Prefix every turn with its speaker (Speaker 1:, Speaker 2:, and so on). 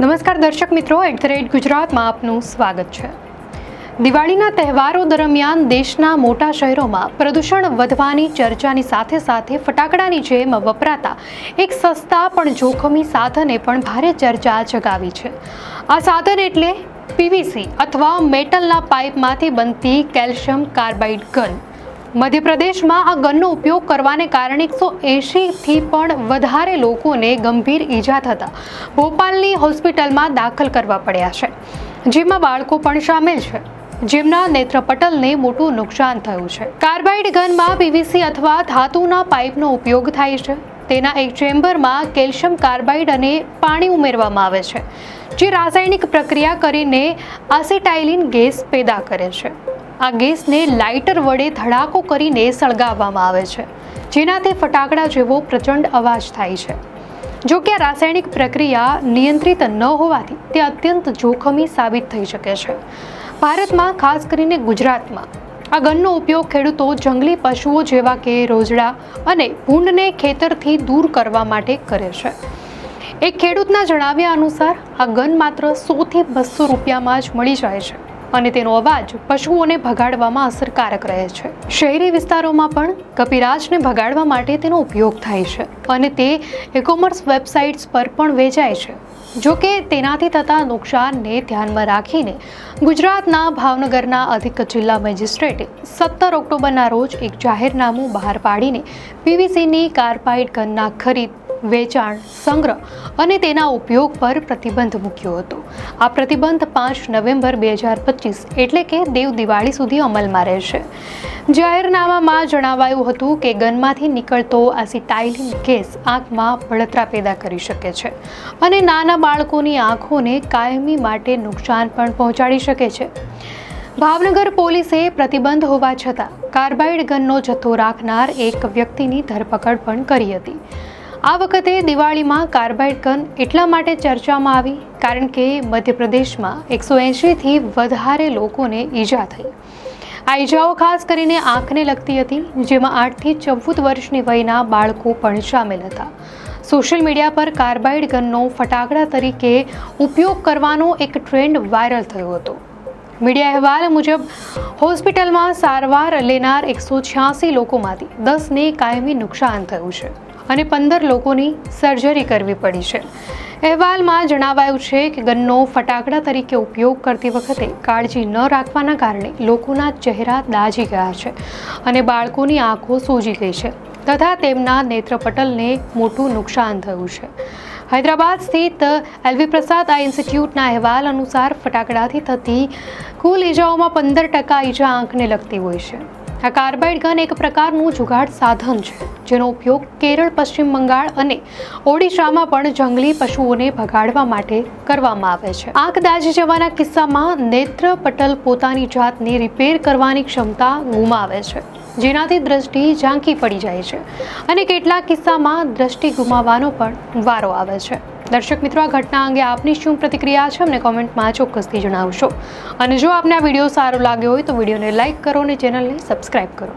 Speaker 1: નમસ્કાર દર્શક મિત્રો, @ગુજરાતમાં આપનું સ્વાગત છે। દિવાળીના તહેવારો દરમિયાન દેશના મોટા શહેરોમાં પ્રદૂષણ વધવાની ચર્ચાની સાથે સાથે ફટાકડાની જેમ વપરાતા એક સસ્તા પણ જોખમી સાધને પણ ભારે ચર્ચા જગાવી છે। આ સાધન એટલે પીવીસી અથવા મેટલના પાઇપમાંથી બનતી કેલ્શિયમ કાર્બાઇડ ગન। મધ્યપ્રદેશમાં આ ગનનો ઉપયોગ કરવાને કારણે 180થી પણ વધારે લોકોને ગંભીર ઈજા થતા ભોપાલની હોસ્પિટલમાં દાખલ કરવા પડ્યા છે, જેમાં બાળકો પણ સામેલ છે, જેમના નેત્રપટલને મોટું નુકસાન થયું છે। કાર્બાઇડ ગનમાં પીવીસી અથવા ધાતુના પાઇપનો ઉપયોગ થાય છે। તેના એક ચેમ્બરમાં કેલ્શિયમ કાર્બાઇડ અને પાણી ઉમેરવામાં આવે છે, જે રાસાયણિક પ્રક્રિયા કરીને એસિટાઇલિન ગેસ પેદા કરે છે। આ ગેસને લાઇટર વડે ધડાકો કરીને સળગાવવામાં આવે છે, જેનાથી ફટાકડા જેવો પ્રચંડ અવાજ થાય છે। જો કે આ રાસાયણિક પ્રક્રિયા નિયંત્રિત ન હોવાથી તે અત્યંત જોખમી સાબિત થઈ શકે છે। ભારતમાં, ખાસ કરીને ગુજરાતમાં, આ ગનનો ઉપયોગ ખેડૂતો જંગલી પશુઓ જેવા કે રોજડા અને ભૂંડને ખેતરથી દૂર કરવા માટે કરે છે। એક ખેડૂતના જણાવ્યા અનુસાર આ ગન માત્ર 100થી 200 રૂપિયામાં જ મળી જાય છે અને તેનો અવાજ પશુઓને ભગાડવામાં અસરકારક રહે છે। શહેરી વિસ્તારોમાં પણ કપિરાજને ભગાડવા માટે તેનો ઉપયોગ થાય છે અને તે ઈ-કોમર્સ વેબસાઇટ્સ પર પણ વેચાય છે। જો કે તેનાથી થતા નુકસાનને ધ્યાનમાં રાખીને ગુજરાતના ભાવનગરના અધિક જિલ્લા મેજિસ્ટ્રેટે 17 ઓક્ટોબરના રોજ એક જાહેરનામું બહાર પાડીને પીવીસીની કાર્બાઇડ ગનના ખરીદ, વેચાણ, સંગ્રહ અને તેના ઉપયોગ પર પ્રતિબંધ મૂક્યો હતો। આ પ્રતિબંધ 5 નવેમ્બર 2025 એટલે કે દેવ દિવાળી સુધી અમલમાં રહેશે। જાહેરનામામાં જણાવાયું હતું કે ગનમાંથી નીકળતો એસિટાઇલિન ગેસ આંખમાં બળતરા પેદા કરી શકે છે અને નાના બાળકોની આંખોને કાયમી માટે નુકસાન પણ પહોંચાડી શકે છે। ભાવનગર પોલીસે પ્રતિબંધ હોવા છતાં કાર્બાઇડ ગનનો જથ્થો રાખનાર એક વ્યક્તિની ધરપકડ પણ કરી હતી। આ વખતે દિવાળીમાં કાર્બાઇડ ગન એટલા માટે ચર્ચામાં આવી કારણ કે મધ્યપ્રદેશમાં 180થી વધારે લોકોને ઈજા થઈ। આ ઈજાઓ ખાસ કરીને આંખને લગતી હતી, જેમાં 8થી 14 વર્ષની વયના બાળકો પણ સામેલ હતા। સોશિયલ મીડિયા પર કાર્બાઇડ ગનનો ફટાકડા તરીકે ઉપયોગ કરવાનો એક ટ્રેન્ડ વાયરલ થયો હતો। મીડિયા અહેવાલ મુજબ હોસ્પિટલમાં સારવાર લેનાર 186 લોકોમાંથી 10ને કાયમી નુકસાન થયું છે અને 15 લોકોની સર્જરી કરવી પડી છે। અહેવાલમાં જણાવાયું છે કે ગનનો ફટાકડા તરીકે ઉપયોગ કરતી વખતે કાળજી ન રાખવાના કારણે લોકોના ચહેરા દાઝી ગયા છે અને બાળકોની આંખો સૂજી ગઈ છે તથા તેમના નેત્રપટલને મોટું નુકસાન થયું છે। હૈદરાબાદ સ્થિત એલવી પ્રસાદ આઈ ઇન્સ્ટિટ્યૂટના અહેવાલ અનુસાર ફટાકડાથી થતી કુલ ઈજાઓમાં 15% ઈજા આંખને લગતી હોય છે। આ કાર્બાઇડ ગન એક પ્રકારનું જુગાડ સાધન છે, જેનો ઉપયોગ કેરળ, પશ્ચિમ બંગાળ અને ઓડિશામાં પણ જંગલી પશુઓને ભગાડવા માટે કરવામાં આવે છે। આંખ દાઝી જવાના કિસ્સામાં નેત્રપટલ પોતાની જાતને રિપેર કરવાની ક્ષમતા ગુમાવે છે, જેનાથી દ્રષ્ટિ ઝાંખી પડી જાય છે અને કેટલાક કિસ્સામાં દ્રષ્ટિ ગુમાવવાનો પણ વારો આવે છે। દર્શક મિત્રો, આ ઘટના અંગે આપની શું પ્રતિક્રિયા છે અમને કોમેન્ટમાં ચોક્કસથી જણાવશો અને જો આપને આ વિડીયો સારો લાગ્યો હોય તો વિડીયોને લાઇક કરો અને ચેનલને સબસ્ક્રાઇબ કરો।